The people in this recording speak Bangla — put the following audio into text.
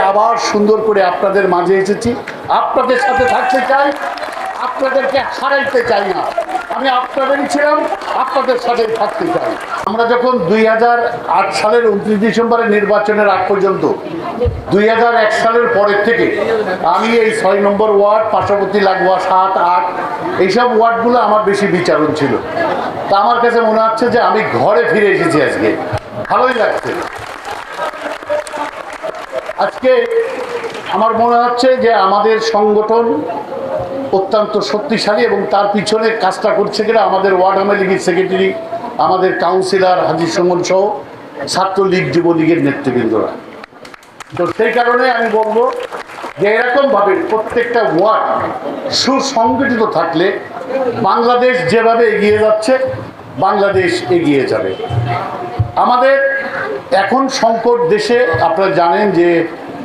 আবার সুন্দর করে আপনাদের মাঝে এসেছি, আপনাদের সাথে থাকতে চাই, আপনাদেরকে হারাইতে চাই না। আমি আপনাদেরই ছিলাম, আপনাদের সাথেই থাকতে চাই। আমরা যখন 2008 সালের 29 ডিসেম্বরের নির্বাচনের আগ পর্যন্ত 2001 সালের পরের থেকে আমি এই 6 নম্বর ওয়ার্ড, পার্শ্ববর্তী লাগোয়া 7, 8 এইসব ওয়ার্ডগুলো আমার বেশি বিচারণ ছিল। তা আমার কাছে মনে হচ্ছে যে আমি ঘরে ফিরে এসেছি আজকে, ভালোই লাগছে। আজকে আমার মনে হচ্ছে যে আমাদের সংগঠন অত্যন্ত শক্তিশালী এবং তার পিছনে কাজটা করছে কিনা আমাদের ওয়ার্ড আওয়ামী লীগের সেক্রেটারি, আমাদের কাউন্সিলর হাজী সুমন সহ ছাত্রলীগ, যুবলীগের নেতৃবৃন্দরা। তো সেই কারণে আমি বলবো যে এরকমভাবে প্রত্যেকটা ওয়ার্ড সুসংগঠিত থাকলে বাংলাদেশ যেভাবে এগিয়ে যাচ্ছে, বাংলাদেশ এগিয়ে যাবে। আমাদের এখন সংকট দেশে, আপনারা জানেন যে